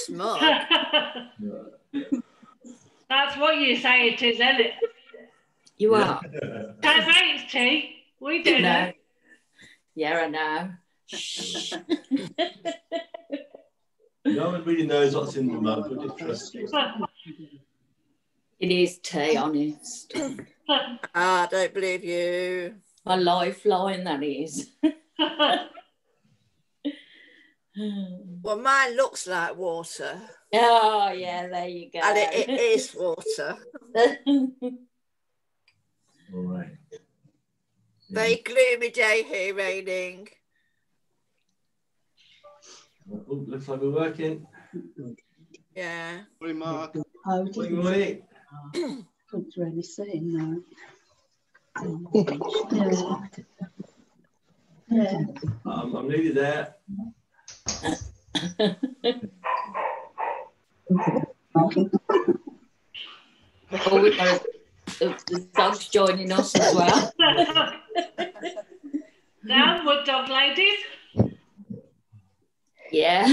smug. That's what you say it is, isn't it? You are. Don't say it's tea. We do know. Yeah, I know. Shh. No one really knows what's in the mug, but just trust me. It is tea, honest. I don't believe you. My lifeline, that is. Well, mine looks like water. Oh, yeah, there you go. And it is water. All right. Very gloomy day here, raining. Oh, looks like we're working. Yeah. Morning, Mark. Good morning. Couldn't really see him now. Yeah. I'm nearly there. Oh, we've got the dog's joining us as well. Now, wood dog ladies. Yeah.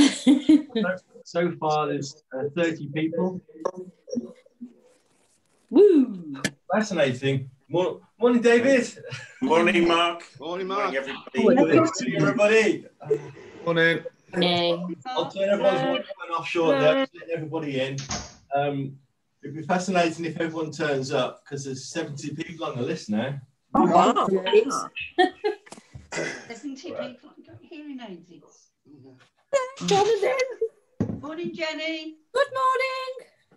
So far, there's 30 people. Woo! Fascinating. Morning, David. Morning, Mark. Morning, Mark. Morning, everybody. Morning, everybody. Morning. Morning. I'll turn everyone's microphone off shortly. I'll just let everybody in. It'd be fascinating if everyone turns up because there's 70 people on the list now. Oh, wow. 70 people. I got hearing aids. Jonathan. Morning, Jenny. Good morning.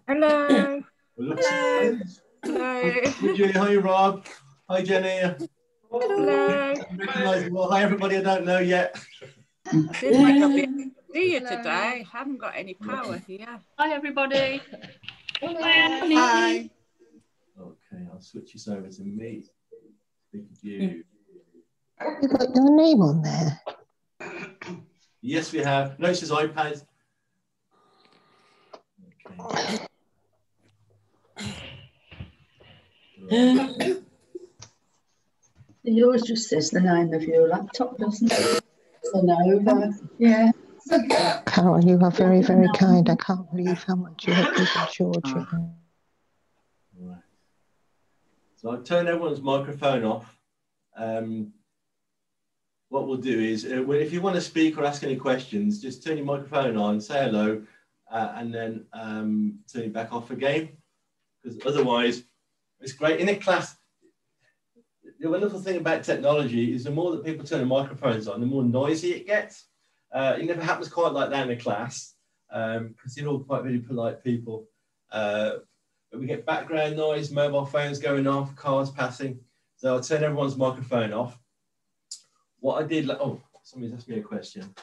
Hello. Hello. Hello. Hi, Rob. Hi, Jenny. Hello. Well, hi, everybody. I don't know yet. Seems like I'll be here today. I haven't got any power here. Hi, everybody. Hi. Okay, I'll switch this over to me. Speak of you. You've got your name on there. Yes, we have. No, it says iPad. Okay. Yours just says the name of your laptop, doesn't it? Nova. Yeah. Carol, you are very, very kind. I can't believe how much you have given Georgia. Right. So I've turned everyone's microphone off. What we'll do is, if you want to speak or ask any questions, just turn your microphone on, say hello, and then turn it back off again. Because otherwise, it's great. In a class, the wonderful thing about technology is the more that people turn the microphones on, the more noisy it gets. It never happens quite like that in a class, because you're all quite really polite people. But we get background noise, mobile phones going off, cars passing. So I'll turn everyone's microphone off. What I did, oh, somebody's asked me a question.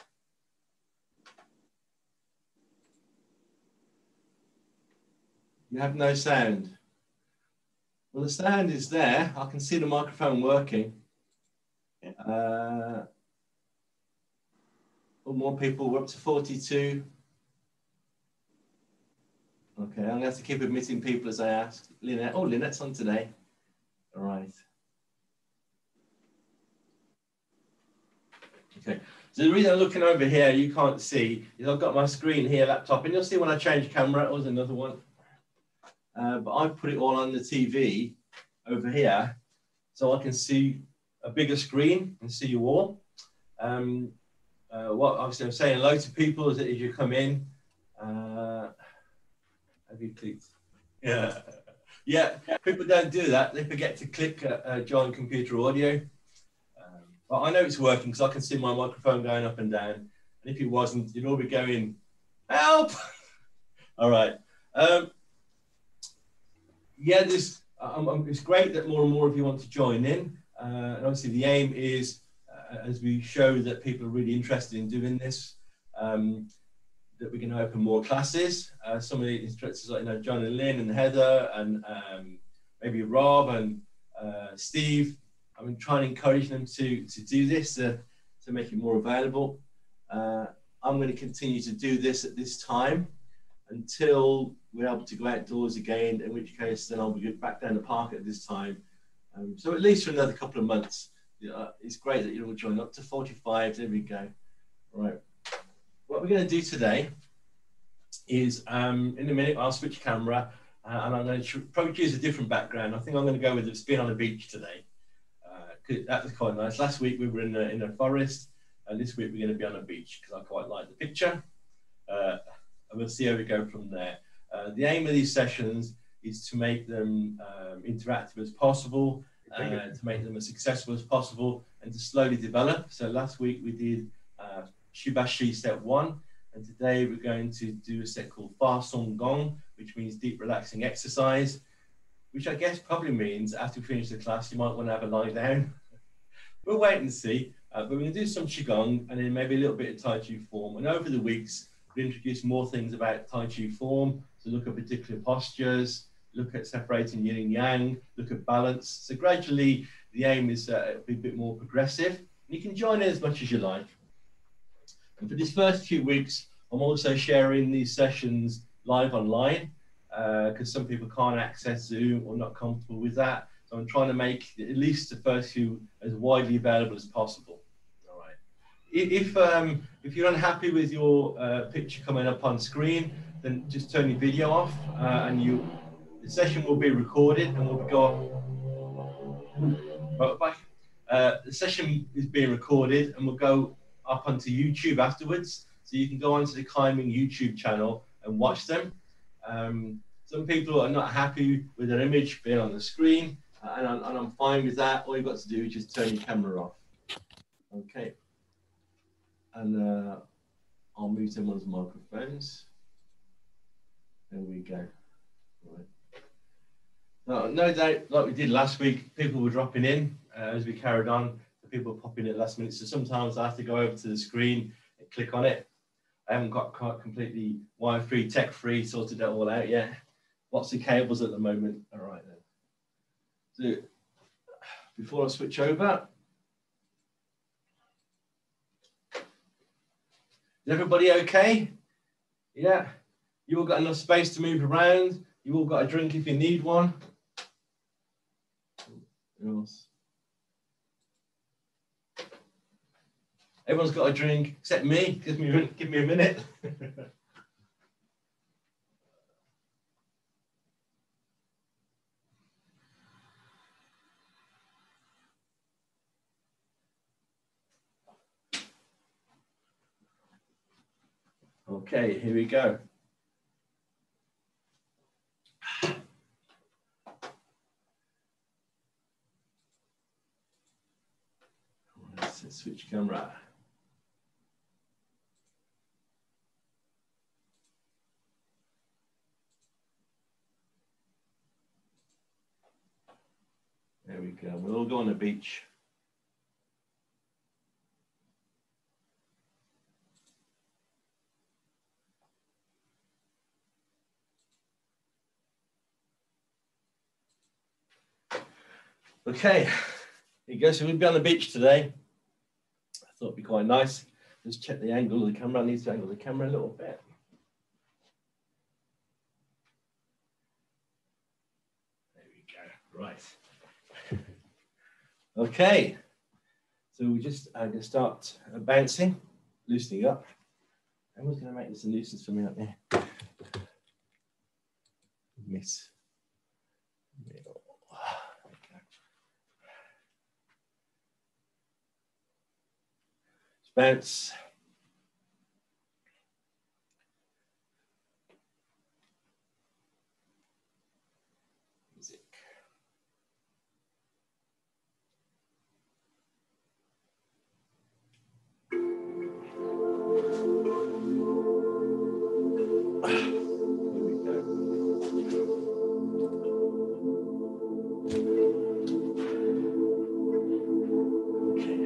You have no sound. Well, the sound is there. I can see the microphone working. More people, we're up to 42. Okay, I'm going to have to keep admitting people as I ask. Lynette, oh, Lynette's on today. All right. Okay, so the reason I'm looking over here, you can't see, is I've got my screen here, laptop, and you'll see when I change camera, it was another one. But I put it all on the TV over here, so I can see a bigger screen and see you all. What obviously I'm saying hello to people as you come in. Have you clicked? Yeah, yeah. People don't do that. They forget to click join computer audio. But I know it's working because I can see my microphone going up and down. And if it wasn't, you'd all be going, help! All right. Yeah, it's great that more and more of you want to join in. And obviously the aim is, as we show that people are really interested in doing this, that we're going to open more classes. Some of the instructors like John and Lynn and Heather and maybe Rob and Steve, I'm going to try and encourage them to do this, to make it more available. I'm going to continue to do this at this time until we're able to go outdoors again, in which case then I'll be back down the park at this time. So at least for another couple of months. It's great that you're all joined up to 45. There we go. All right. What we're going to do today is in a minute I'll switch camera and I'm going to probably choose a different background. I think I'm going to go with it's being on a beach today. That was quite nice. Last week we were in a forest, and this week we're going to be on a beach because I quite like the picture. And we'll see how we go from there. The aim of these sessions is to make them interactive as possible, to make them as successful as possible, and to slowly develop. So last week we did Shibashi step 1, and today we're going to do a set called soong gong, which means deep relaxing exercise, which I guess probably means after we finish the class you might want to have a lie down. We'll wait and see, but we're going to do some qigong and then maybe a little bit of Tai Chi form, and over the weeks we'll introduce more things about Tai Chi form, so look at particular postures, look at separating yin and yang, look at balance. So gradually the aim is to be a bit more progressive. You can join in as much as you like. And for these first few weeks, I'm also sharing these sessions live online because some people can't access Zoom or not comfortable with that. So I'm trying to make at least the first few as widely available as possible. All right. If you're unhappy with your picture coming up on screen, then just turn your video off, and the session will be recorded and will go. The session is being recorded and will go up onto YouTube afterwards, so you can go onto the climbing YouTube channel and watch them. Some people are not happy with their image being on the screen, and I'm fine with that. All you've got to do is just turn your camera off. Okay. And I'll mute them onto microphones. There we go. Right. No doubt, like we did last week, people were dropping in as we carried on. People were popping in at last minute. So sometimes I have to go over to the screen and click on it. I haven't got quite completely wire-free, tech-free, sorted it all out yet. Lots of cables at the moment. All right then. So before I switch over, is everybody okay? Yeah. You all got enough space to move around? You all got a drink if you need one? Else? Everyone's got a drink except me. Give me a minute. Okay, here we go. Let's switch camera. There we go. We'll all go on the beach. Okay, here you go. So we'll be on the beach today. I thought it'd be quite nice. Just check the angle of the camera. I need to angle the camera a little bit. There we go. Right. Okay. So we just going to start bouncing, loosening up. Everyone's going to make this a nuisance for me up there. Miss. Bounce. Music. Here we go. Okay.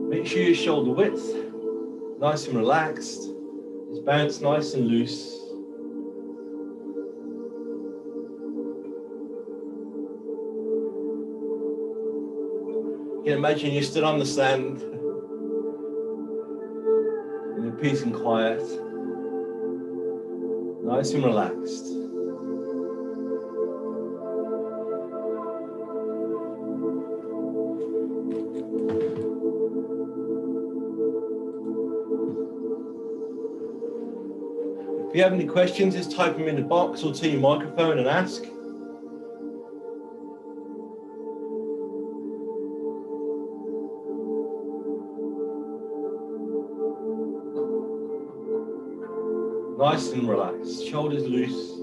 Make sure your shoulder width nice and relaxed. Just bounce nice and loose. You can imagine you stood on the sand in peace and quiet, nice and relaxed. If you have any questions, just type them in the box or to your microphone and ask. Nice and relaxed, shoulders loose.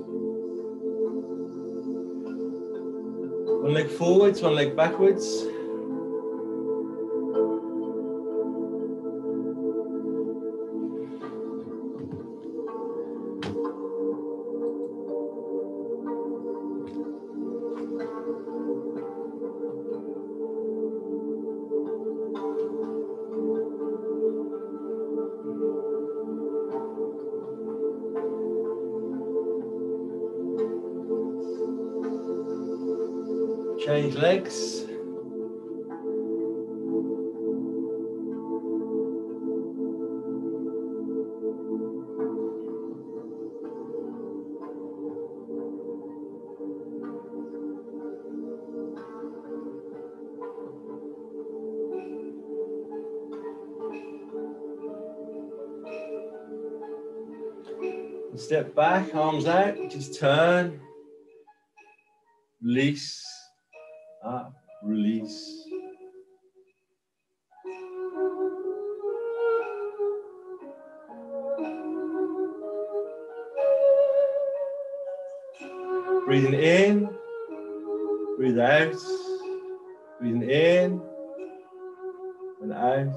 One leg forwards, one leg backwards. Change legs. Step back, arms out, just turn, release, up, release. Breathing in, breathe out, breathing in and out.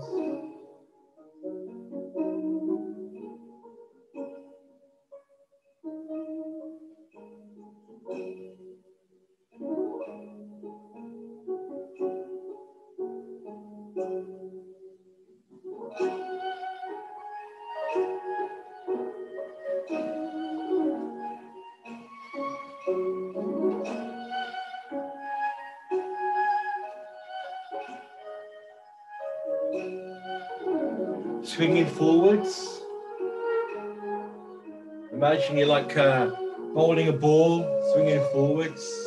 Swinging forwards. Imagine you're like bowling a ball, swinging forwards.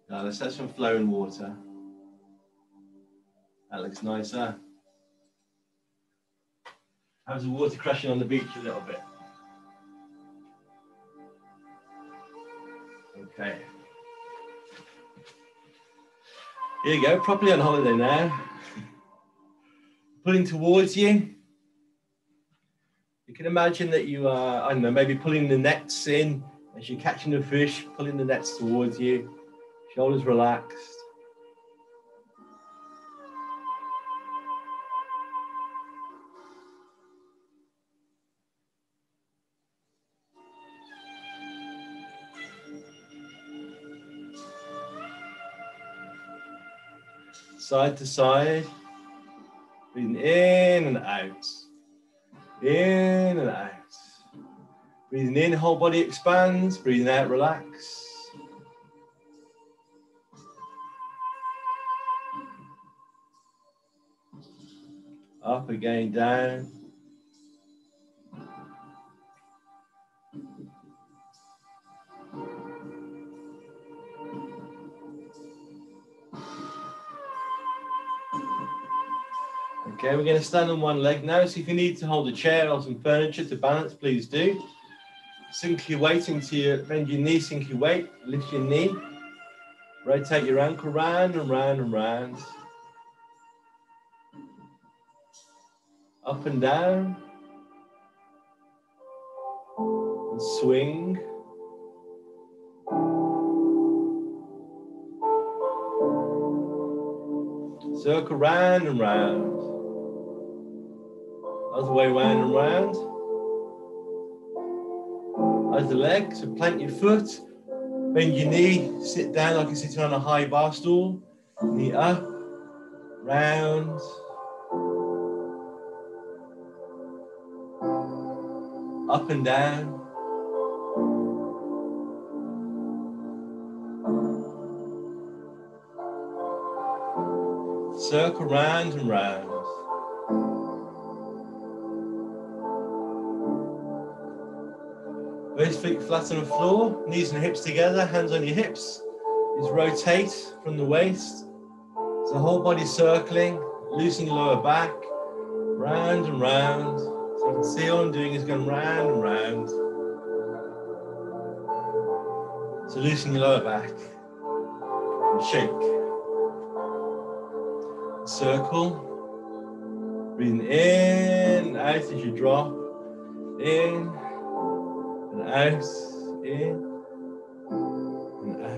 Now let's have some flowing water. That looks nicer. How's the water crashing on the beach a little bit? Okay. Here you go, properly on holiday now. Pulling towards you. You can imagine that you are, I don't know, maybe pulling the nets in as you're catching the fish, pulling the nets towards you. Shoulders relaxed. Side to side. Breathing in and out. In and out. Breathing in, whole body expands. Breathing out, relax. Up again, down. Okay, we're going to stand on one leg now. So if you need to hold a chair or some furniture to balance, please do. Sink your weight into your, bend your knee, sink your weight, lift your knee. Rotate your ankle round and round and round. Up and down. And swing. Circle round and round. Other way round and round. Other leg, so plant your foot, bend your knee, sit down like you're sitting on a high bar stool. Knee up, round. Up and down. Circle round and round. Both feet flat on the floor, knees and hips together, hands on your hips. Just rotate from the waist. So the whole body circling, loosen your lower back, round and round. So you can see all I'm doing is going round and round. So loosen your lower back and shake. Circle. Breathing in, out as you drop. In and out, in and out.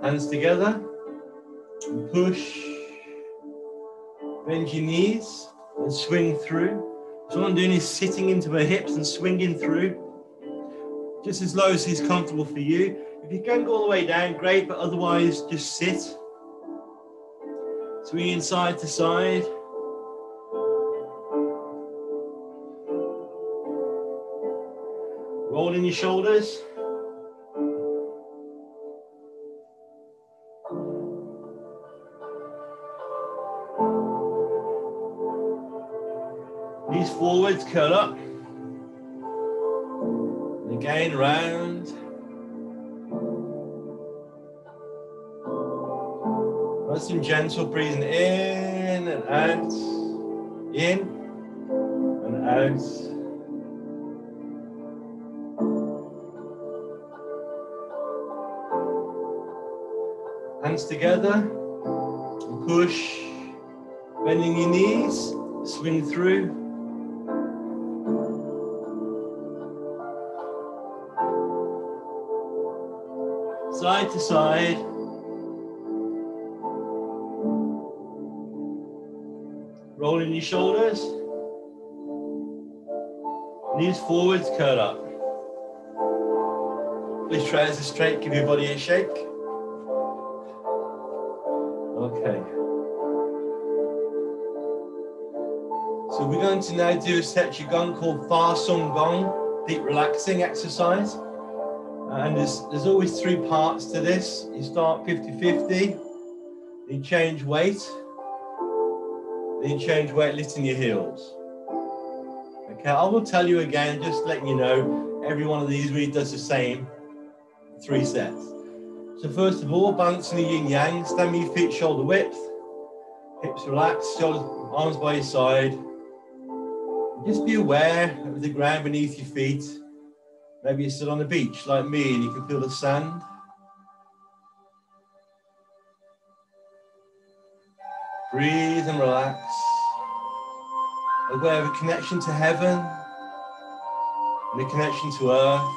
Hands together, and push, bend your knees and swing through. So what I'm doing is sitting into my hips and swinging through, just as low as is comfortable for you. If you can go all the way down, great, but otherwise just sit. Swinging side to side. Rolling your shoulders. Knees forwards, curl up. And again, round. Nice and gentle, breathing in and out. In and out. Hands together, and push, bending your knees, swing through. Side to side. Rolling your shoulders. Knees forwards, curl up. Please trousers straight, give your body a shake. Okay. So we're going to now do a set of gong called soong gong, deep relaxing exercise. And there's always three parts to this. You start 50-50, you change weight, then you change weight lifting your heels. Okay, I will tell you again, just letting you know, every one of these really does the same, 3 sets. So first of all, balancing the yin yang, stand with your feet shoulder width, hips relaxed, shoulders, arms by your side. Just be aware of the ground beneath your feet. Maybe you're still on the beach like me and you can feel the sand. Breathe and relax. Aware of a connection to heaven and a connection to earth.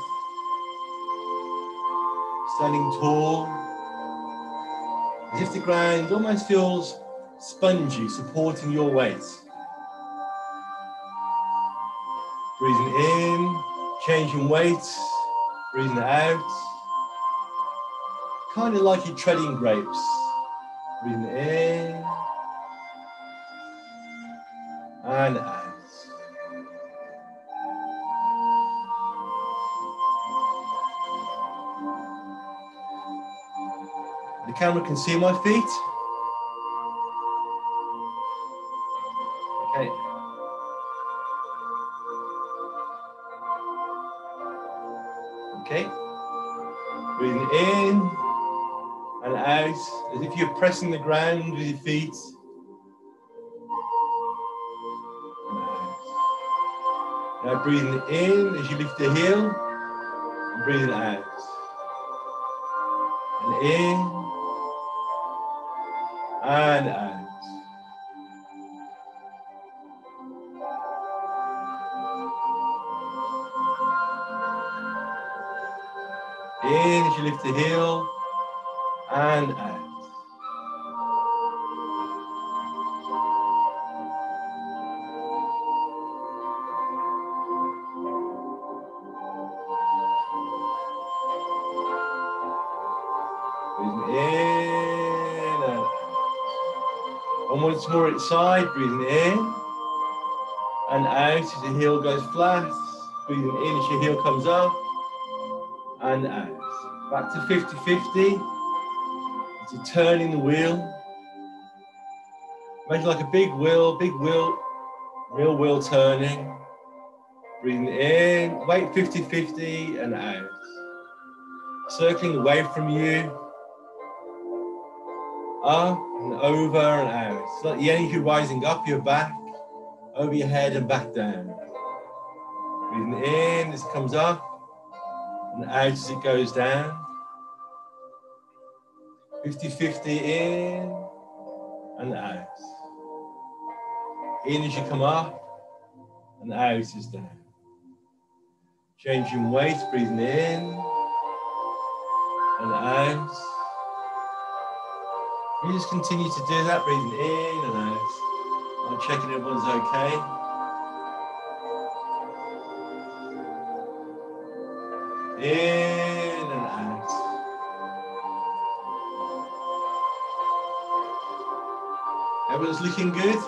Standing tall, as if the ground almost feels spongy, supporting your weight. Breathing in, changing weight, breathing out. Kind of like you're treading grapes. Breathing in and out. The camera can see my feet. Okay. Okay. Breathing in and out, as if you're pressing the ground with your feet. And out. Now breathing in as you lift the heel, and breathing out. And in and out. In as you lift the heel and out. Breathing in And once more inside, breathing in and out as the heel goes flat. Breathing in as your heel comes up and out. Back to 50-50. As you're turning the wheel. Make it like a big wheel, real wheel turning. Breathing in, wait 50-50 and out. Circling away from you. Up and over and out. It's like the energy rising up your back, over your head and back down. Breathing in as it comes up and out as it goes down. 50-50 in and out. In as you come up and out is down. Changing weight, breathing in and out. You just continue to do that, breathing in and out. I'm checking everyone's okay. In and out. Everyone's looking good?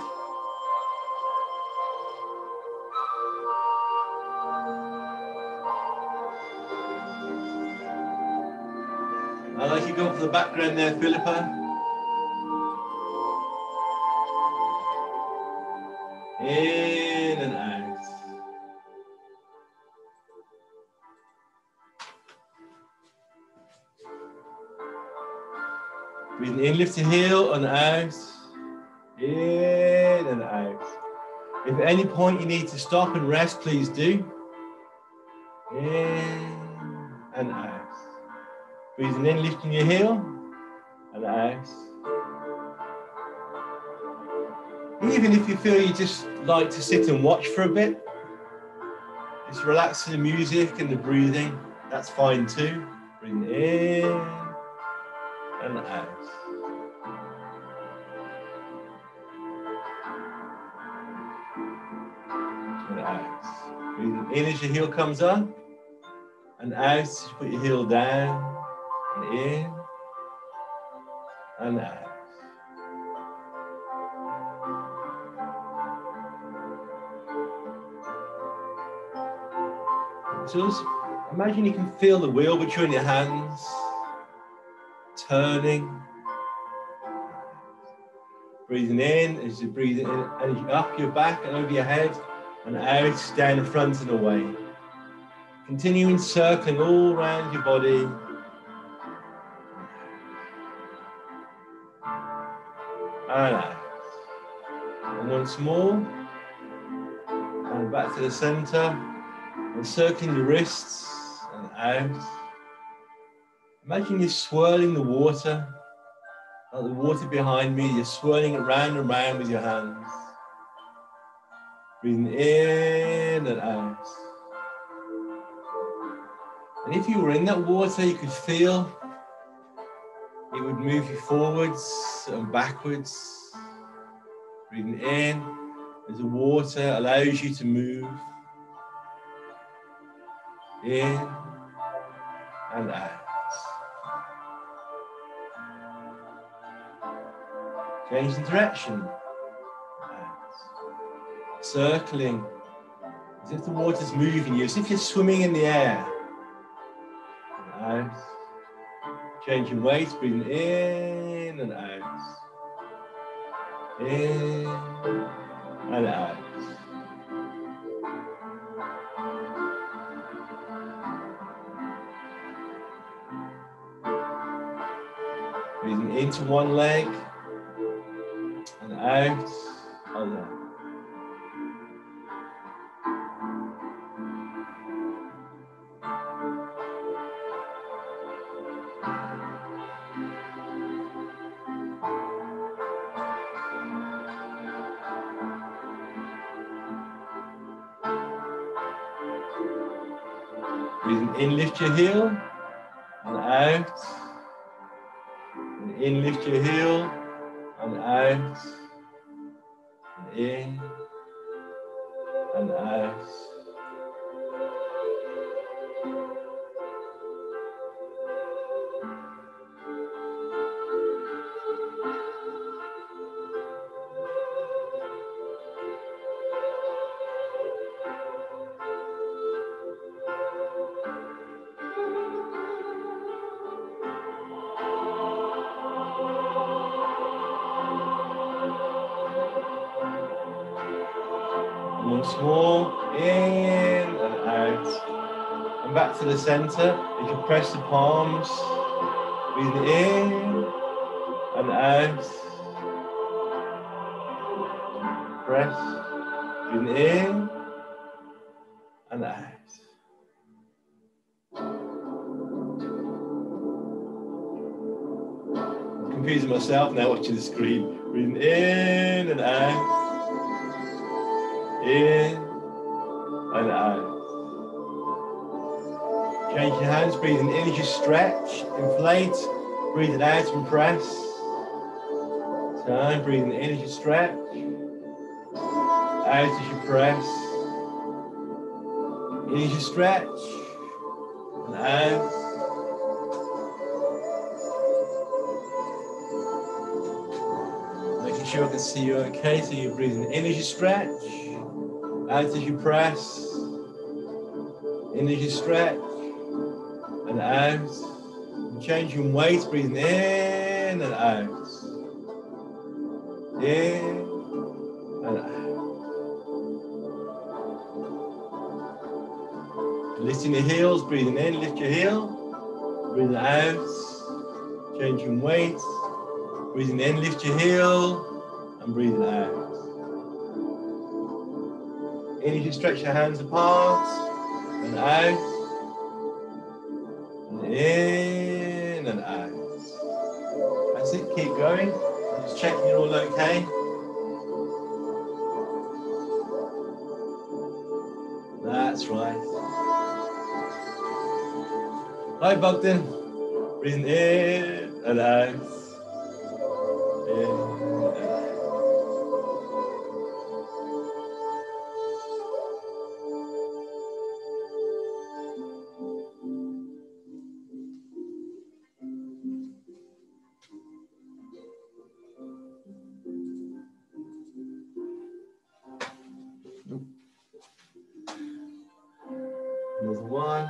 I like you going for the background there, Philippa. In and out. Breathing in, lift your heel and out. In and out. If at any point you need to stop and rest, please do. In and out. Breathing in, lifting your heel and out. Even if you feel you just like to sit and watch for a bit, just relax to the music and the breathing, that's fine too. Breathing in and out. And out. Breathing in as your heel comes up, and out as you put your heel down, and in and out. So just imagine you can feel the wheel between your hands, turning. Breathing in as you breathe in, and up your back and over your head, and out, down the front and away. Continuing circling all around your body. And out. And once more. And back to the center. And circling your wrists and out. Imagine you're swirling the water. Like the water behind me, you're swirling it round and round with your hands. Breathing in and out. And if you were in that water, you could feel it would move you forwards and backwards. Breathing in as the water allows you to move. In and out. Changing direction. Out. Circling. As if the water's moving you, as if you're swimming in the air. And out. Changing weight, breathing in and out. In and out. Breathing into one leg and out other. Breathing in, lift your heel and out. And in, lift your heel and out. And in and out. Once more, in and out. And back to the center. You can press the palms. Breathing in and out. Press. Breathing in and out. I'm confusing myself now watching the screen. Breathing in and out. In and out. Change your hands, breathing in as you stretch, inflate, breathing out and press. Time, breathing in as you stretch, out as you press. In as you stretch, and out. Making sure I can see you okay, so you're breathing in as you stretch, out as you press. In as you stretch, and out. And changing weight, breathing in and out. In and out. Lifting your heels, breathing in, lift your heel. Breathing out. Changing weight. Breathing in, lift your heel. And breathing out. In as you stretch your hands apart. And out. And in and out. That's it, keep going. Just checking you're all okay. That's right. Hi Bogdan. Breathing in and out. In and out. Another one.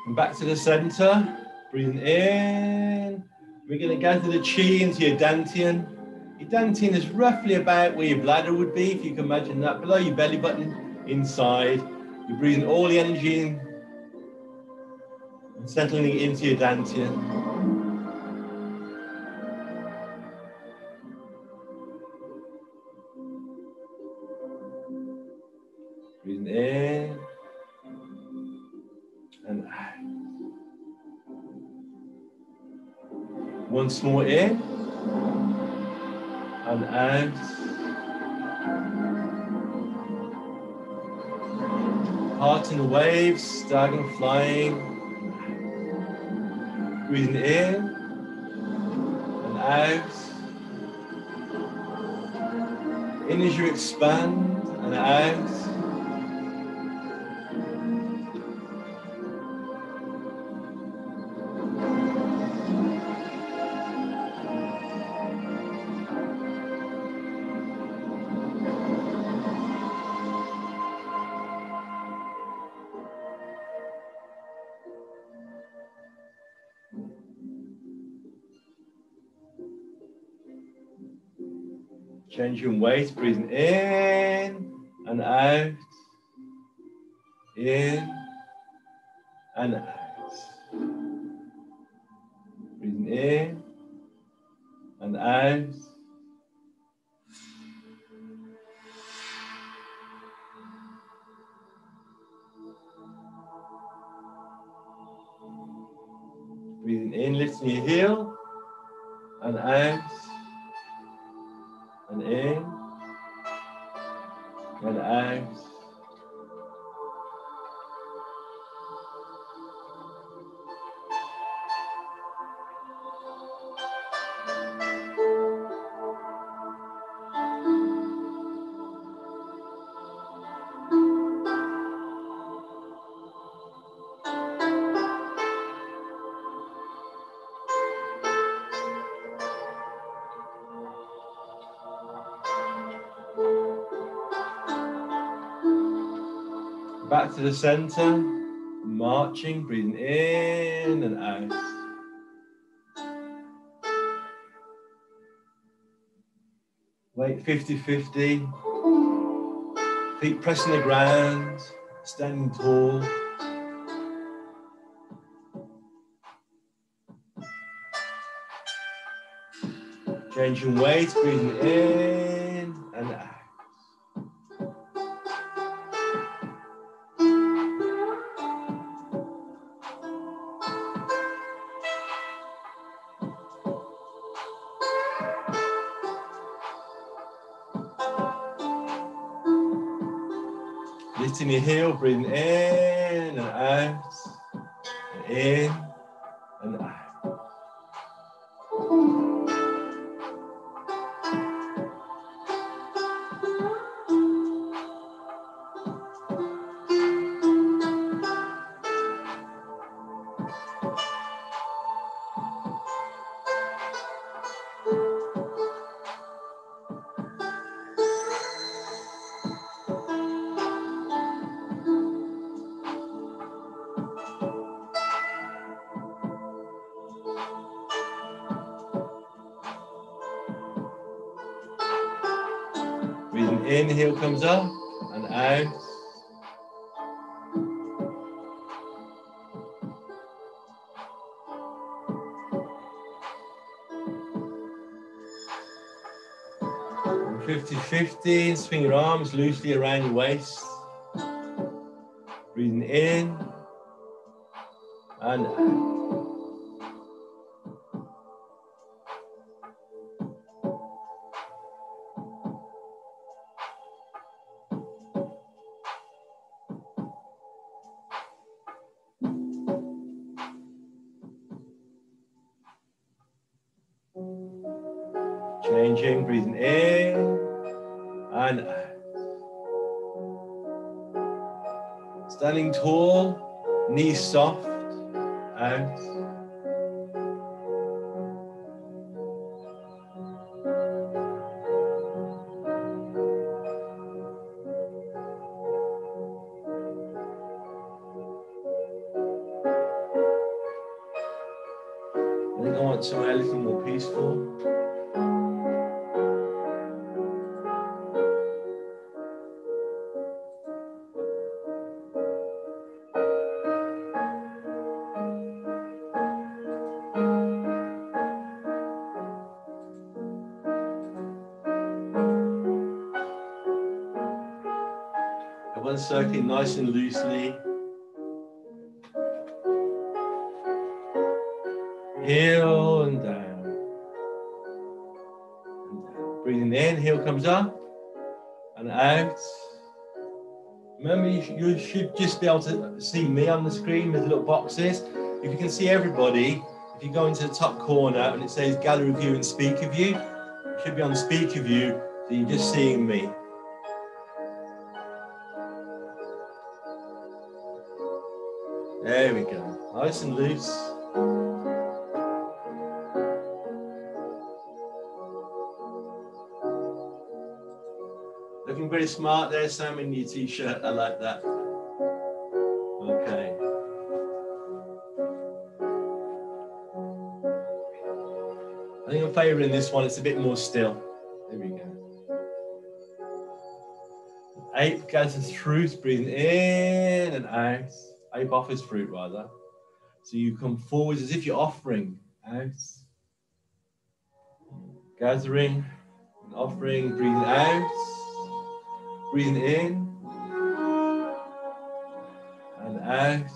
And back to the center. Breathing in. We're going to gather the chi into your dantian. Your dantian is roughly about where your bladder would be, if you can imagine that, below your belly button, inside. You're breathing all the energy in and settling it into your dantian. Breathing in and out. Once more in and out. Heart in the waves, starting flying. Breathing in and out. In as you expand and out. Changing weight, breathing in and out, in and out. Breathing in and out. Breathing in, lifting your heel and out. And in and out. Back to the center, marching, breathing in and out. Weight 50-50. Feet pressing the ground, standing tall. Changing weight, breathing in and out. Lifting your heel, breathing in and out, and in and out. Breathing in, heel comes up and out. And 50-50, swing your arms loosely around your waist. Breathing in and out. Changing, breathing in and out. Standing tall, knees soft, out. I think I want somewhere a little more peaceful. Everyone's circling nice and loosely. Heel and down. And down. Breathing in, heel comes up and out. Remember, you should just be able to see me on the screen with little boxes. If you can see everybody, if you go into the top corner and it says gallery view and speaker view, it should be on speaker view, so you're just seeing me. There we go, nice and loose. Looking very smart there, Sam, in your t-shirt. I like that. Okay. I think I'm favouring this one. It's a bit more still. There we go. Ape gathers fruit, breathing in and out. Ape offers fruit, rather. So you come forward as if you're offering out. Gathering and offering, breathing out. Breathing in and out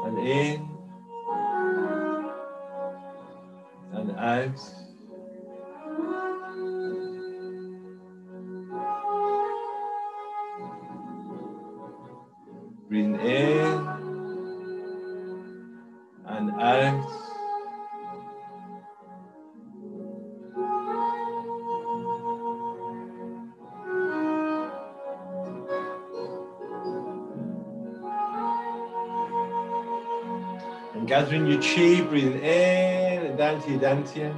and in and out. Breathing in and out. And gathering your chi, breathing in and down to your dantian.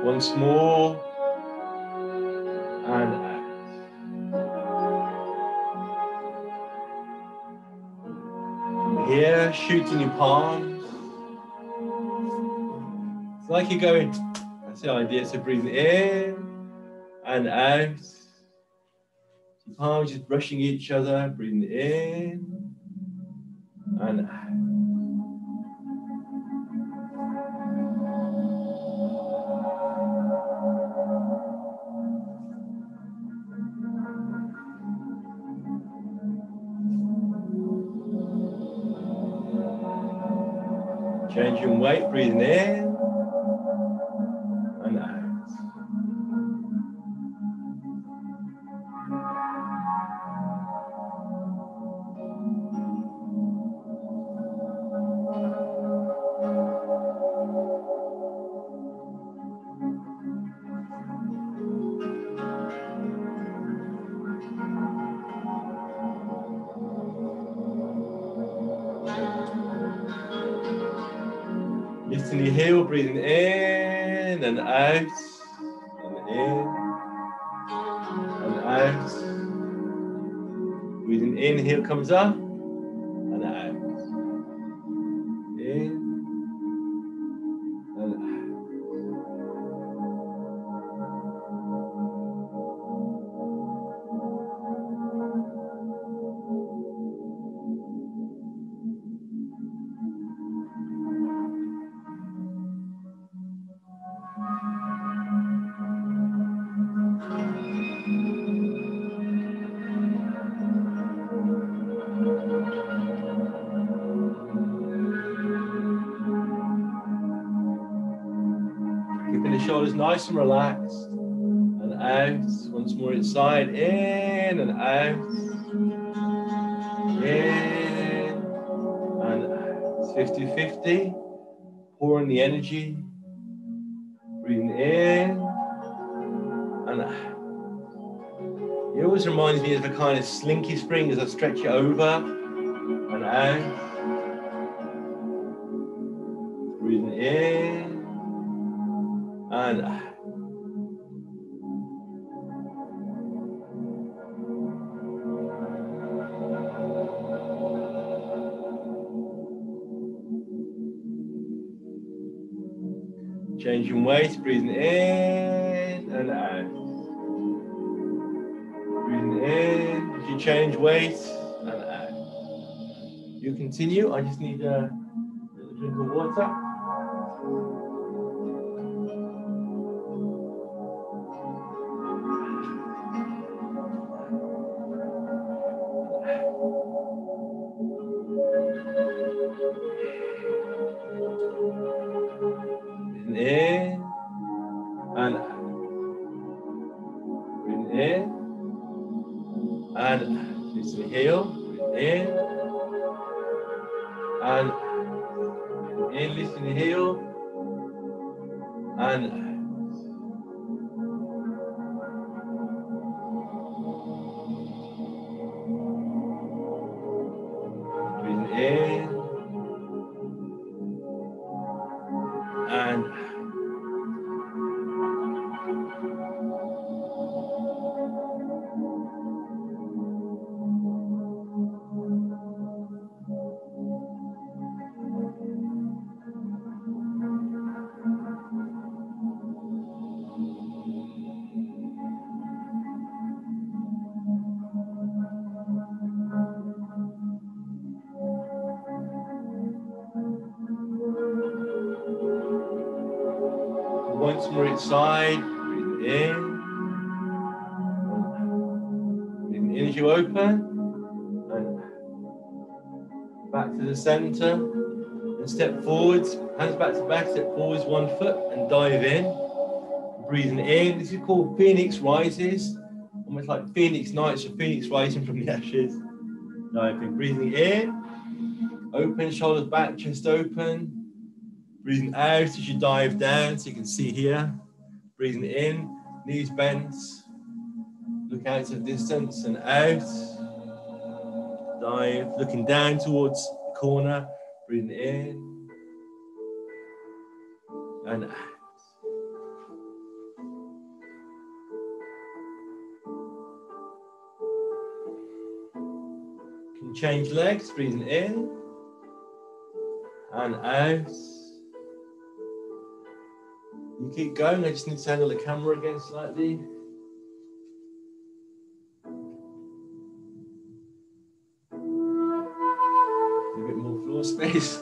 Once more. And out. From here, shooting your palms. It's like you're going, that's the idea, so breathing in and out. Your palms just brushing each other, breathing in and out. Changing weight, breathing in and out. Lifting your heel, breathing in and out, and in and out. Breathing in, heel comes up and out. In and out. Keeping the shoulders nice and relaxed. And out. Once more inside. In and out. In and out. 50-50. Pouring the energy. Breathing in and out. It always reminds me of a kind of slinky spring as I stretch it over and out. Breathing in and out. Changing weight, breathing in and out. Breathing in, as you change weight and out. You continue, I just need a little drink of water. Breathing in and out. Breathing in and out. Lifting the heel, breathing in and out. Breathing in, lifting the heel and out. Breathing in and out. Once more inside, breathing in. Breathing in as you open. And back to the center. And step forwards, hands back to back, step forwards 1 foot and dive in. Breathing in. This is called Phoenix Rises. Almost like Phoenix Nights or Phoenix rising from the ashes. Diving. Breathing in. Open, shoulders back, chest open. Breathing out as you dive down, so you can see here. Breathing in, knees bent. Look out to the distance and out. Dive, looking down towards the corner. Breathing in and out. change legs, breathing in and out. You keep going, I just need to angle the camera again slightly. A bit more floor space.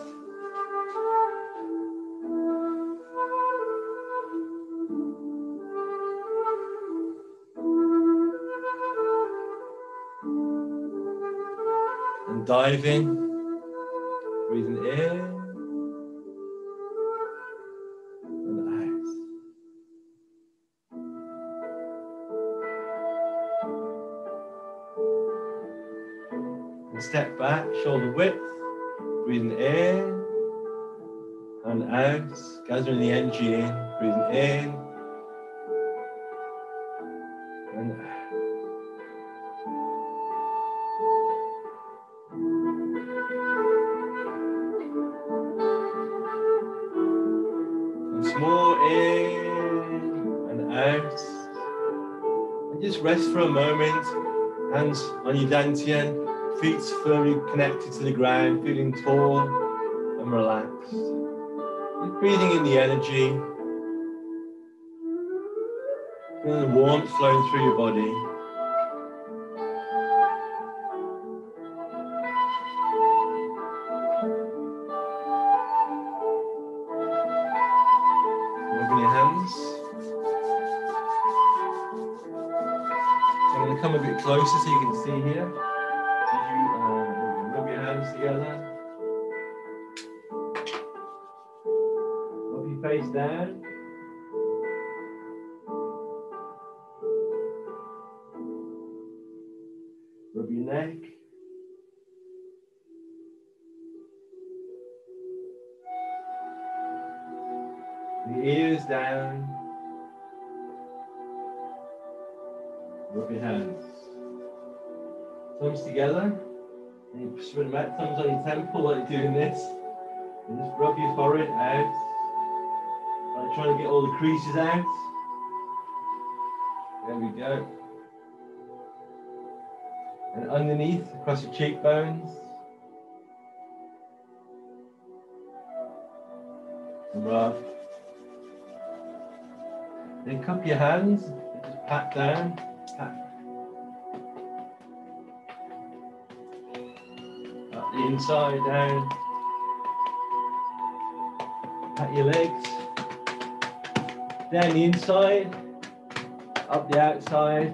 And diving, breathing in and out. And step back, shoulder width, breathing in and out, gathering the energy in, breathing in and out. Once more in and out. And just rest for a moment, hands on your dantian, feet firmly connected to the ground, feeling tall and relaxed. Just breathing in the energy, feeling the warmth flowing through your body. Moving your hands. So I'm going to come a bit closer so you can see here. So you rub your hands together. Rub your face down. Rub your neck. The ears down. Rub your hands. Thumbs together. And you spread them out, thumbs on your temple while you're doing this. And just rub your forehead out. Like trying to get all the creases out. There we go. And underneath, across your cheekbones. Rub. Then cup your hands, and just pat down, pat. Up the inside down. Pat your legs. Down the inside, up the outside.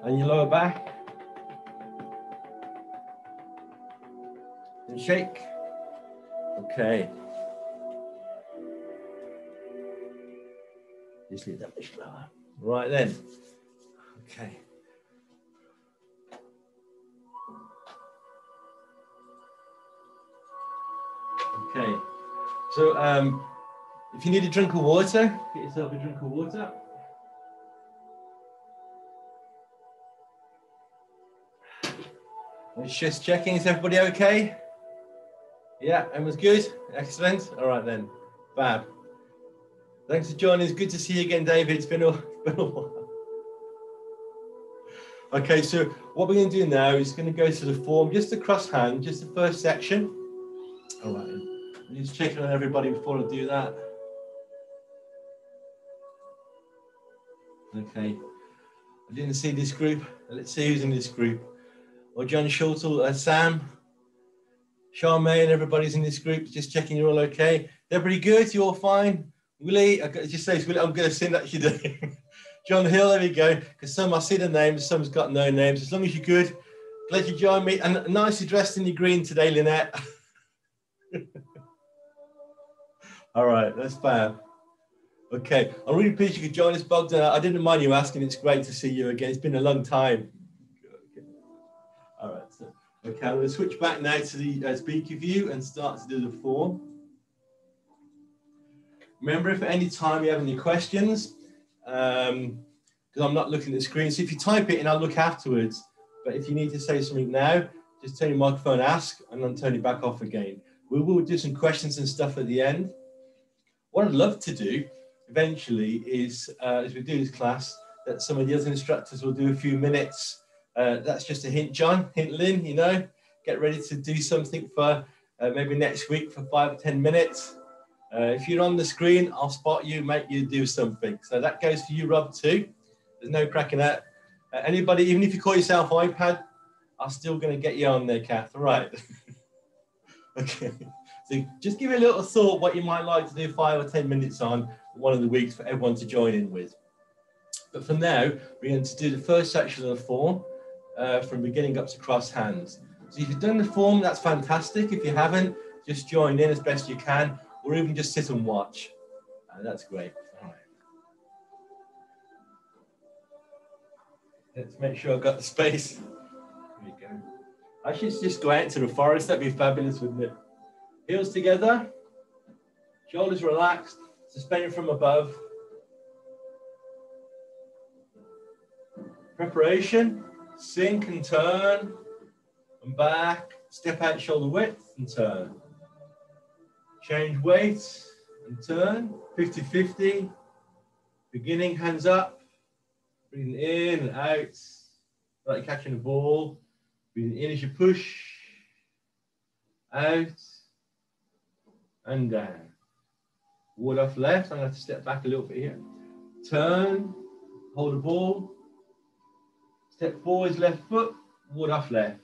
And your lower back. And shake. Okay. Just leave that much lower. Right then. Okay. Okay. So if you need a drink of water, get yourself a drink of water. Let's just checking, is everybody okay? Yeah, everyone's good? Excellent. All right then. Fab. Thanks for joining us. Good to see you again, David. It's been a while. Okay, so what we're going to do now is going to go to the form, just across hand, just the first section. All right. I'm just checking on everybody before I do that. Okay. I didn't see this group. Let's see who's in this group. Or John Schultel, Sam, Charmaine, everybody's in this group. Just checking you're all okay. Everybody good? You all fine? Willie, just say, Willie, I'm going to send that you do. John Hill, there we go. Because some I see the names, some's got no names. As long as you're good, glad you joined me. And nicely dressed in your green today, Lynette. All right, that's fab. Okay, I'm really pleased you could join us, Bogdan. I didn't mind you asking. It's great to see you again. It's been a long time. Okay. All right, so, okay, I'm going to switch back now to the speaker view and start to do the form. Remember, if at any time you have any questions, because I'm not looking at the screen, so if you type it in, I'll look afterwards. But if you need to say something now, just turn your microphone, ask, and then turn it back off again. We will do some questions and stuff at the end. What I'd love to do eventually is, as we do this class, that some of the other instructors will do a few minutes That's just a hint, John. Hint, Lynn, you know. Get ready to do something for maybe next week for 5 or 10 minutes. If you're on the screen, I'll spot you, make you do something. So that goes for you, Rob, too. There's no cracking that. Anybody, even if you call yourself iPad, I'm still going to get you on there, Kath. All right. Okay. So just give it a little thought what you might like to do 5 or 10 minutes on one of the weeks for everyone to join in with. But for now, we're going to do the first section of the form from beginning up to cross hands. So if you've done the form, that's fantastic. If you haven't, just join in as best you can, or even just sit and watch. That's great. All right. Let's make sure I've got the space. There we go. I should just go out into the forest. That'd be fabulous, wouldn't it? Heels together, shoulders relaxed, suspended from above. Preparation, sink and turn, and back, step out shoulder width and turn. Change weight and turn, 50-50. Beginning, hands up, breathing in and out, like you're catching a ball. Breathing in as you push, out, and down. Ward off left, I'm going to have to step back a little bit here. Turn, hold the ball. Step forwards, left foot, ward off left.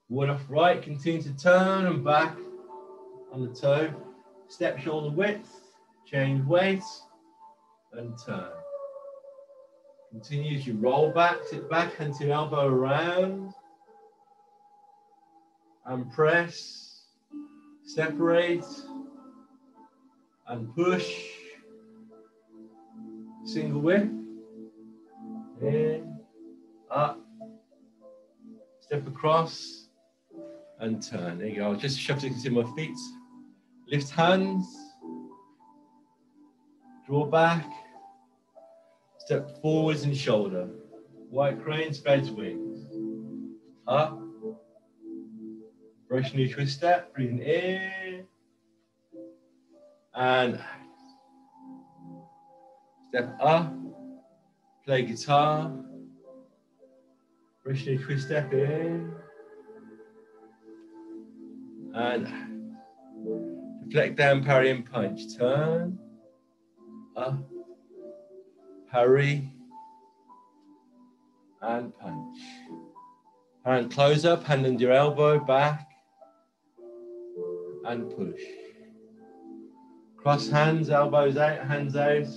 Ward off right, continue to turn and back on the toe. Step shoulder width, change weight, and turn. Continue as you roll back, sit back, hand to elbow around. And press, separate, and push. Single whip. In, up, step across, and turn. There you go. Just shove things in my feet. Lift hands, draw back, step forwards and shoulder. White crane, spreads wings. Up, brush knee twist step, breathing in, and out. Step up. Play guitar, brush knee twist step in, and out. Deflect down, parry and punch. Turn, up, parry, and punch. Hand close up, hand under your elbow, back, and push. Cross hands, elbows out, hands out.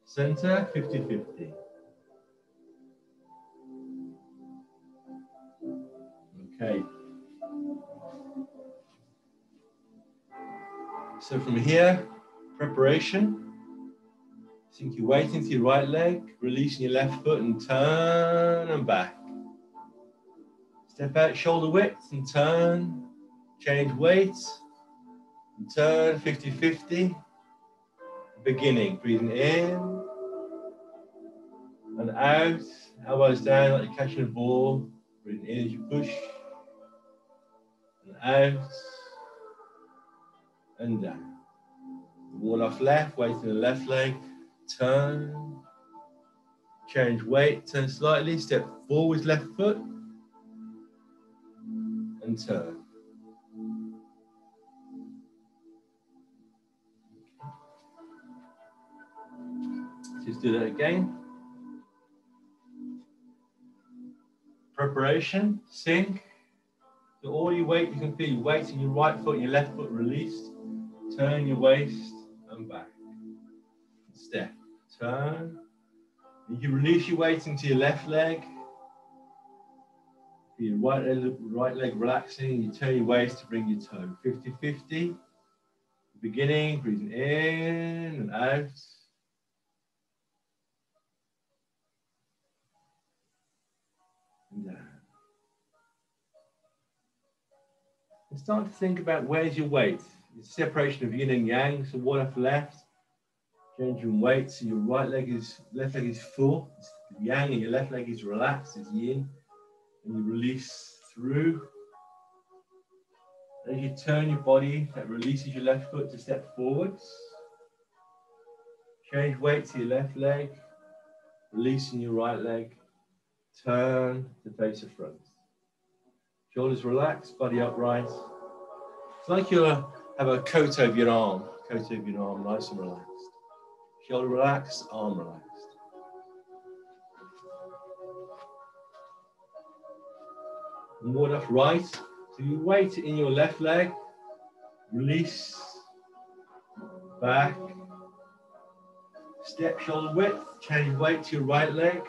Center, 50-50. Okay. So from here, preparation. Sink your weight into your right leg, releasing your left foot and turn and back. Step out shoulder width and turn. Change weight and turn, 50-50. Beginning, breathing in and out, elbows down like you're catching a ball. Breathing in as you push and out and down. Wall off left, weight in the left leg, turn, change weight, turn slightly, step forwards left foot and turn. Just do that again. Preparation, sink. So all your weight, you can feel your weight in your right foot and your left foot released. Turn your waist and back. Step, turn. You can release your weight into your left leg. Feel your right leg relaxing. You turn your waist to bring your toe. 50-50. Beginning, breathing in and out. And down. And start to think about where's your weight. It's separation of yin and yang. So what off left, changing weight. So your left leg is full, it's yang, and your left leg is relaxed, it's yin. And you release through. As you turn your body, that releases your left foot to step forwards. Change weight to your left leg, Releasing your right leg. Turn to face the front. Shoulders relaxed, body upright. It's like you have a coat over your arm. Coat over your arm, nice and relaxed. Shoulder relaxed, arm relaxed. And more left, right. So you weight in your left leg. Release. Back. Step shoulder width. Change weight to your right leg.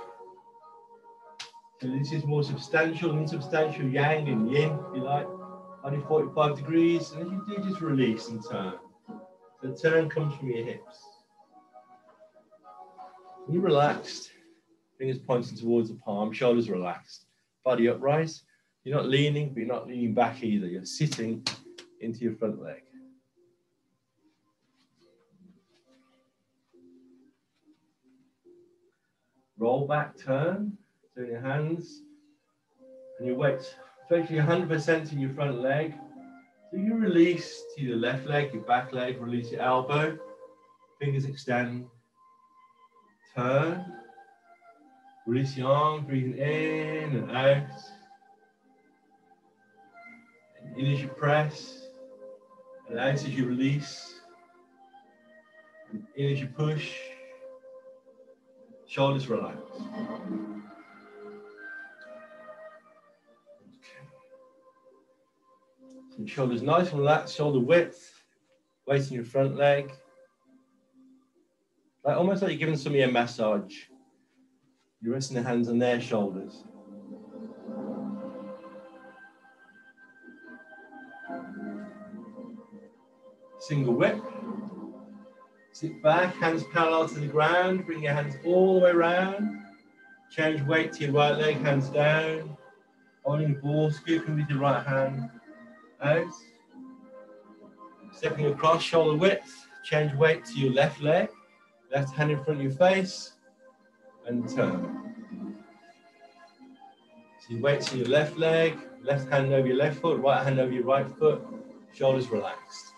So this is more substantial and insubstantial yang and yin, if you like. Only 45 degrees. And as you do, just release and turn. The turn comes from your hips. You're relaxed. Fingers pointing towards the palm. Shoulders relaxed. Body upright. You're not leaning, but you're not leaning back either. You're sitting into your front leg. Roll back, turn. Turn your hands. And your weight virtually 100% in your front leg. So you release to your left leg, your back leg, release your elbow. Fingers extend. Turn. Release your arm, breathing in and out. And in as you press. And out as you release. And in as you push. Shoulders relax. So shoulders nice and relaxed, shoulder width. Weight in your front leg. Like, almost like you're giving somebody a massage. You're resting the hands on their shoulders. Single whip. Sit back, hands parallel to the ground. Bring your hands all the way around. Change weight to your right leg, hands down. Holding the ball, scooping with your right hand out. Stepping across, shoulder width. Change weight to your left leg. Left hand in front of your face. And turn. So you weight to your left leg. Left hand over your left foot. Right hand over your right foot. Shoulders relaxed.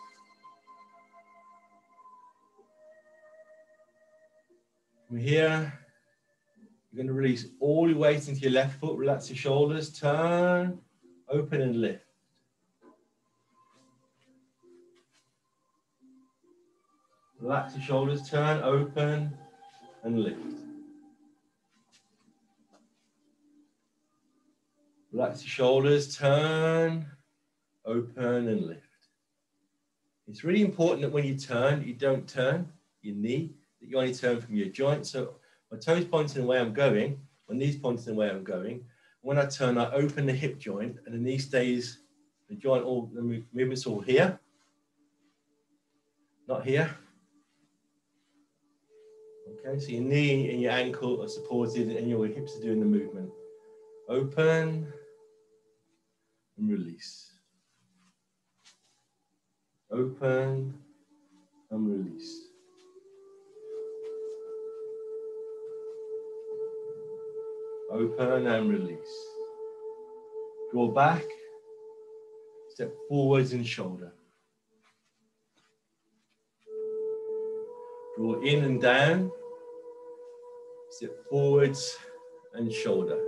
From here, you're going to release all your weight into your left foot, relax your shoulders, turn, open and lift. Relax your shoulders, turn, open and lift. Relax your shoulders, turn, open and lift. It's really important that when you turn, you don't turn your knee, that you only turn from your joint. So my toes pointing the way I'm going, my knees pointing the way I'm going. When I turn, I open the hip joint and the knee stays, the joint, all the movements all here, not here. Okay, so your knee and your ankle are supported and your hips are doing the movement. Open and release. Open and release. Open and release. Draw back. Step forwards and shoulder. Draw in and down. Step forwards and shoulder.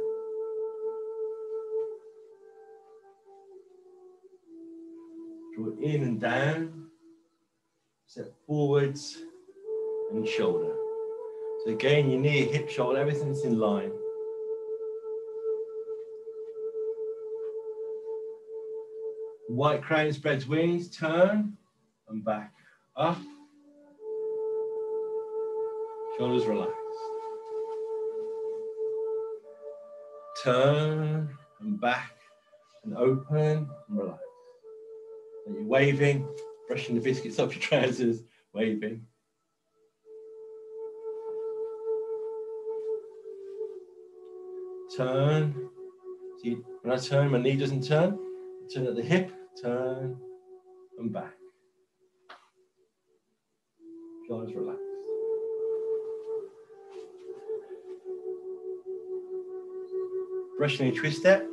Draw in and down. Step forwards and shoulder. So again, your knee, hip, shoulder, everything's in line. White crane spreads wings, turn and back, up. Shoulders relaxed. Turn and back and open and relax. And you're waving, brushing the biscuits off your trousers, waving. Turn. See, when I turn, my knee doesn't turn. I turn at the hip, turn and back. Shoulders relaxed. Brushing a twist step.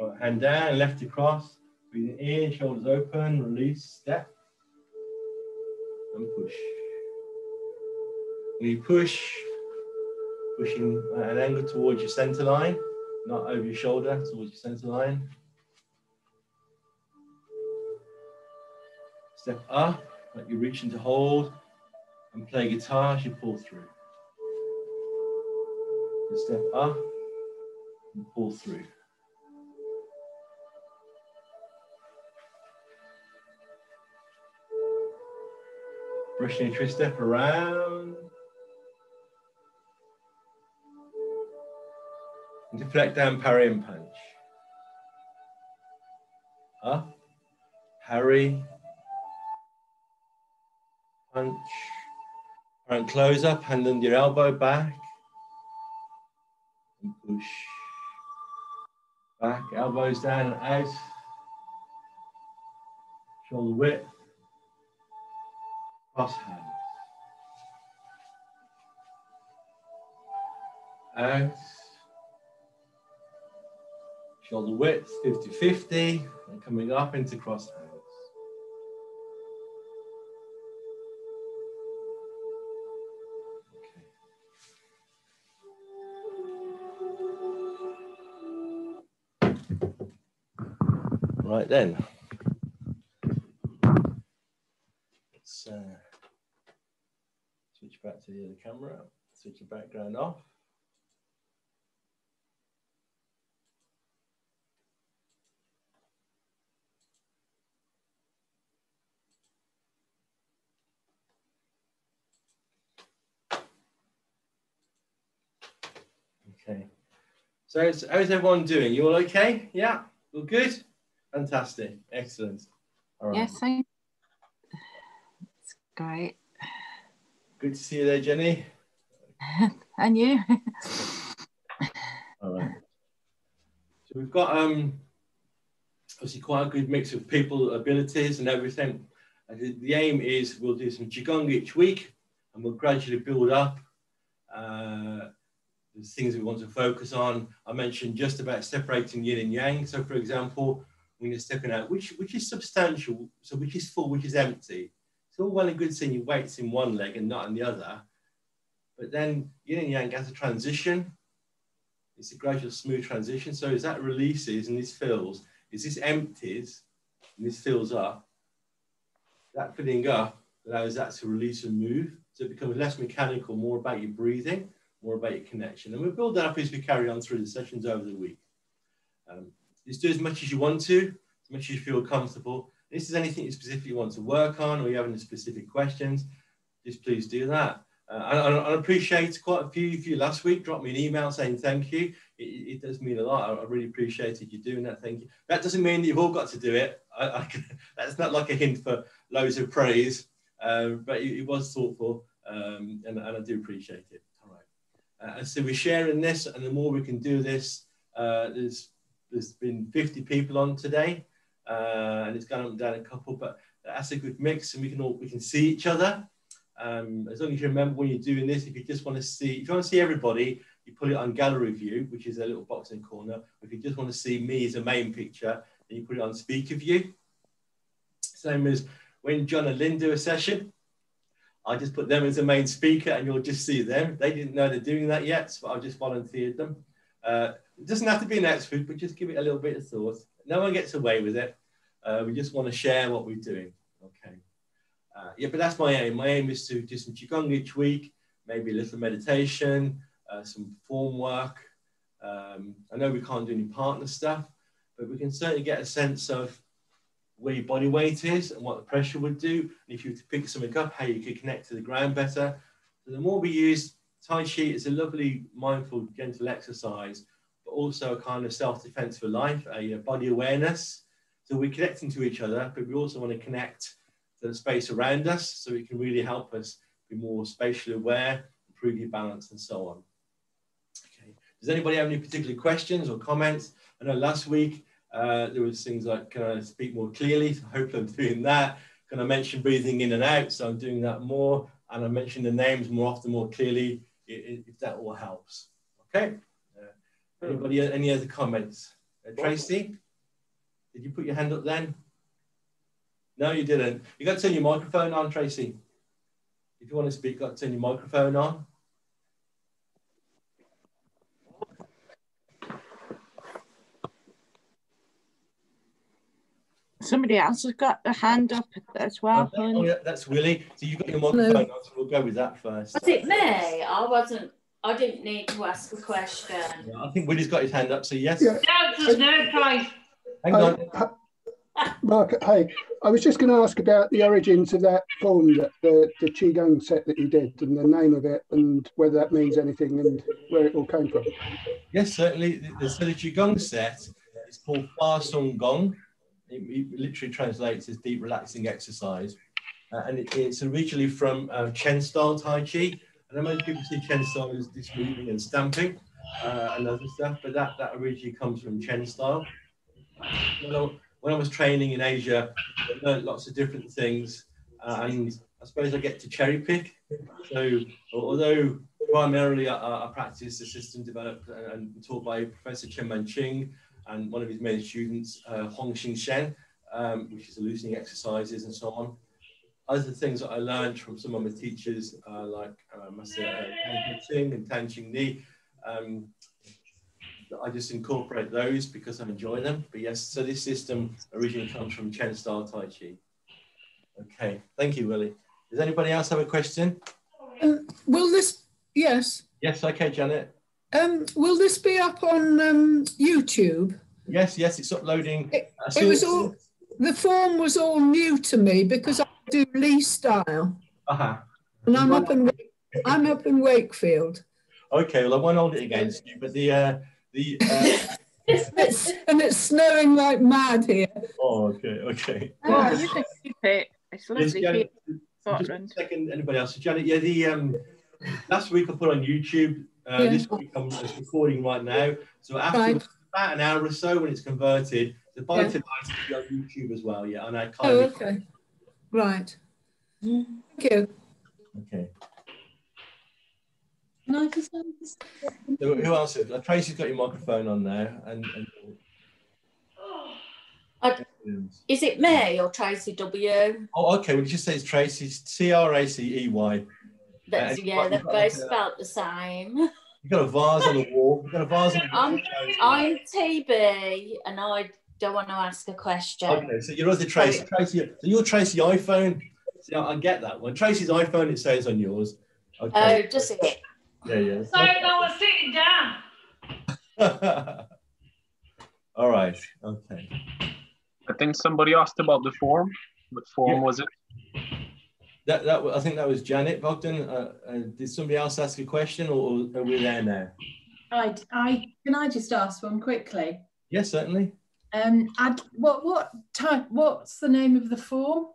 Right hand down, left across. Breathing in, shoulders open, release, step. And push. When you push, pushing at an angle towards your center line, not over your shoulder, towards your center line. Step up, like you're reaching to hold and play guitar as you pull through. Just step up and pull through. Brushing your twist step around. And deflect down, parry and punch. Up, parry, punch, and close up, hand under your elbow back, and push. Back, elbows down and out. Shoulder width. Cross hands. Out. Shoulder width, 50-50, and coming up into cross hands. Right then, let's switch back to the other camera, switch the background off. Okay, so how's everyone doing? You all okay? Yeah, all good? Fantastic, excellent. All right. Yes, it's great. Good to see you there, Jenny. And you? All right. So we've got obviously quite a good mix of people, abilities and everything. And the aim is we'll do some Qigong each week and we'll gradually build up. There's things we want to focus on. I mentioned just about separating yin and yang. So for example, when you're stepping out, which is substantial, so which is full, which is empty. It's all well and good seeing your weights in one leg and not in the other. But then yin and yang has a transition. It's a gradual smooth transition. So as that releases and this fills, as this empties and this fills up, that filling up allows that to release and move. So it becomes less mechanical, more about your breathing, more about your connection. And we'll build that up as we carry on through the sessions over the week. Just do as much as you want to, as much as you feel comfortable. If there's anything you specifically want to work on or you have any specific questions, just please do that. I appreciate quite a few of you last week dropped me an email saying thank you. It does mean a lot. I really appreciated you doing that. Thank you. That doesn't mean that you've all got to do it. That's not like a hint for loads of praise, but it was thoughtful, and I do appreciate it. All right. And so we're sharing this, and the more we can do this, there's been 50 people on today, and it's gone up and down a couple, but that's a good mix, and we can see each other. As long as you remember when you're doing this, if you want to see everybody, you put it on gallery view, which is a little box in the corner. If you just want to see me as a main picture, then you put it on speaker view. Same as when John and Lynn do a session, I just put them as a main speaker and you'll just see them. They didn't know they're doing that yet, so I've just volunteered them. It doesn't have to be an expert, but just give it a little bit of thought. No one gets away with it. We just want to share what we're doing. Okay. Yeah, but that's my aim. My aim is to do some Qigong each week, maybe a little meditation, some form work. I know we can't do any partner stuff, but we can certainly get a sense of where your body weight is and what the pressure would do. And if you were to pick something up, how you could connect to the ground better. So the more we use Tai Chi, it's a lovely, mindful, gentle exercise, but also a kind of self-defense for life, a body awareness. So we're connecting to each other, but we also want to connect to the space around us, so it can really help us be more spatially aware, improve your balance, and so on. Okay. Does anybody have any particular questions or comments? I know last week there was things like, can I speak more clearly? So hopefully I'm doing that. Can I mention breathing in and out? So I'm doing that more. And I mention the names more often, more clearly, if that all helps. Okay. Anybody, any other comments? Tracy, did you put your hand up then? No, you didn't. You got to turn your microphone on, Tracy. If you want to speak, you got to turn your microphone on. Somebody else has got a hand up as well. Oh, yeah, that's Willie. So you've got your microphone on, so we'll go with that first. Was it me? I didn't need to ask a question. Yeah, I think Willie's got his hand up, so yes. No, there's no prize. Hang on. Mark, hey, I was just going to ask about the origins of that form, that the Qigong set that you did, and the name of it, and whether that means anything and where it all came from. Yes, certainly. So the Qigong set is called soong gong. It literally translates as deep relaxing exercise. And it's originally from Chen style Tai Chi. And most people see Chen style as this moving and stamping and other stuff, but that originally comes from Chen style. When I was training in Asia, I learned lots of different things, and I suppose I get to cherry pick. So although primarily I practice the system developed and taught by Professor Chen Man-ching and one of his main students, Hong Xing Shen, which is the loosening exercises and so on. Other things that I learned from some of my teachers, like Master Tan Sing and Tan Ching Ni, I just incorporate those because I enjoy them. But yes, so this system originally comes from Chen style Tai Chi. Okay, thank you, Willie. Does anybody else have a question? Will this, yes. Yes, okay, Janet. Will this be up on YouTube? Yes, it's uploading. It was all, the form was all new to me because I do Lee style. And I'm up in Wakefield. Okay, well I won't hold it against you, but it's snowing like mad here. Oh, okay. Oh, you can keep it. It's lovely here. Just a second, anybody else? Janet, yeah, the last week I put on YouTube. This week I'm recording right now. So after about an hour or so, when it's converted, the by tonight it'll be on YouTube as well. Yeah, and I kind of. Okay. Right. Thank you. Okay. Can I just So who else? Tracy's got your microphone on now, and is it me or Tracy W? Oh, okay. Well, just say it's Tracy. Tracey. That's, yeah, they're both spelled the same. You've got a vase on the wall. You've got a vase on the wall. I'm TB, and I don't want to ask a question. Okay, so you're other Tracy. So you're Tracy iPhone. See, I get that. When Tracy's iPhone, it says on yours. Okay. Oh, does it? Yeah. So I was sitting down. All right. Okay. I think somebody asked about the form. What form was it? I think that was Janet Bogdan. Did somebody else ask a question, or are we there now? Can I just ask one quickly? Yes, certainly. What's the name of the form?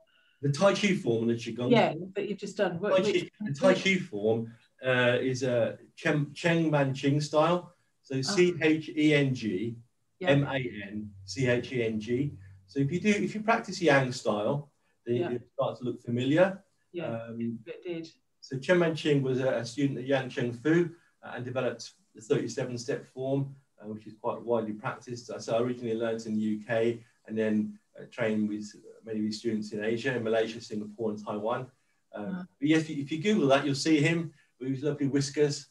The Tai Chi form, the Qigong. Yeah, that you've just done. The Tai Chi form is a Chen Man-ching style. So CHENG, MANCHENG. So if you practice Yang style, then it starts to look familiar. Yeah, it did. So Chen Man-ching was a student at Yang Cheng Fu and developed the 37-step form, which is quite widely practiced. So I originally learned in the UK and then trained with many of these students in Asia, Malaysia, Singapore, and Taiwan. But yes, if you Google that, you'll see him with his lovely whiskers.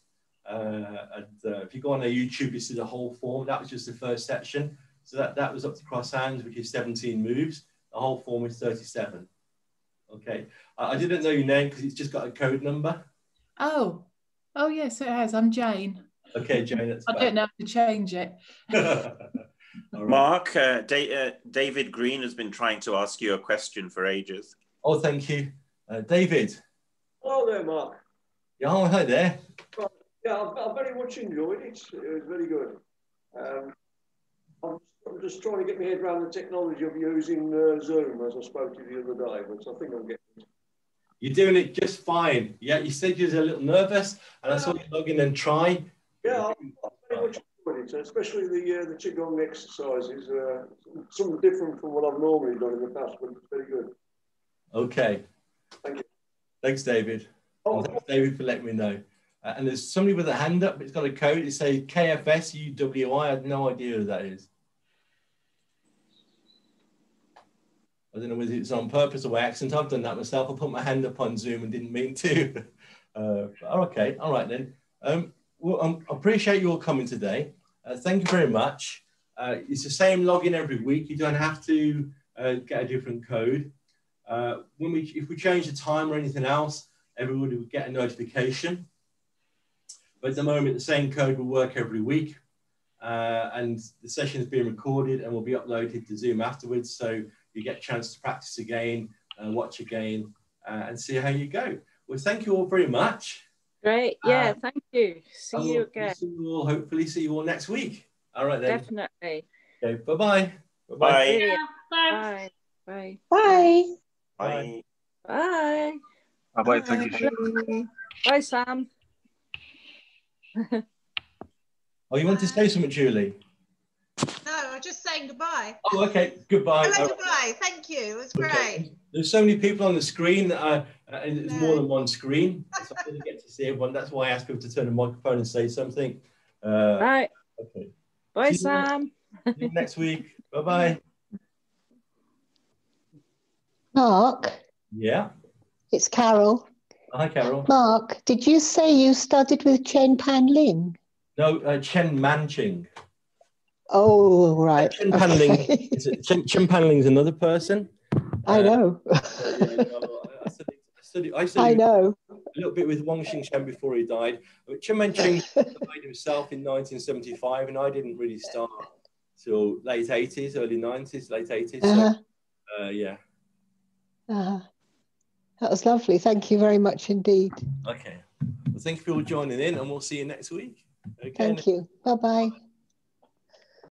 If you go on their YouTube, you see the whole form. That was just the first section. So that was up to cross hands, which is 17 moves. The whole form is 37. Okay. I didn't know your name because it's just got a code number. Oh yes, it has. I'm Jane. Okay, Jane. That's I don't know how to change it. Mark, David Green has been trying to ask you a question for ages. Oh, thank you. David. Hello there, Mark. Yeah, oh, hi there. Yeah, I've very much enjoyed it. It was very good. I'm just trying to get my head around the technology of using Zoom, as I spoke to you the other day, but I think I'm getting it. You're doing it just fine. Yeah, you said you was a little nervous, and I saw you log in and try. Yeah, I've very much enjoyed it, especially the Qigong exercises. Something different from what I've normally done in the past, but it's very good. Okay. Thank you. Thanks, David. Oh, thanks, David, for letting me know. And there's somebody with a hand up. It's got a code. It says KFSUWI. I had no idea who that is. I don't know whether it's on purpose or by accident. I've done that myself. I put my hand up on Zoom and didn't mean to. Okay, all right then. Well, I appreciate you all coming today. Thank you very much. It's the same login every week. You don't have to get a different code. If we change the time or anything else, everybody would get a notification. But at the moment, the same code will work every week. And the session is being recorded and will be uploaded to Zoom afterwards. So you get a chance to practice again, watch again, and see how you go. Well, thank you all very much. Great. Yeah, thank you. See you again. Hopefully see you all next week. All right then. Definitely. Okay, bye-bye. Bye. Bye. Bye. Bye. Bye. Bye. Bye. Thank you. Bye, Sam. Oh, you want to say something, Julie? No, I was just saying goodbye. Oh, okay. Goodbye. Hello, goodbye. Thank you. It was great. There's so many people on the screen and there's more than one screen, so I didn't get to see everyone. That's why I asked people to turn the microphone and say something. Right. Okay. Bye, Sam. See you next week. Bye-bye. Mark. Yeah. It's Carol. Hi, Carol. Mark, did you say you studied with Chen Pan Ling? No, Chen Manching. Oh, right. Chen Panling. Chen Panling's another person. I know. I studied I know. a little bit with Wang Xingchen before he died. But Chen Manching made himself in 1975, and I didn't really start till late 80s, early 90s, late 80s. So, yeah. That was lovely. Thank you very much indeed. Okay. Well, thank you for all joining in, and we'll see you next week. Okay. Thank you. Bye-bye.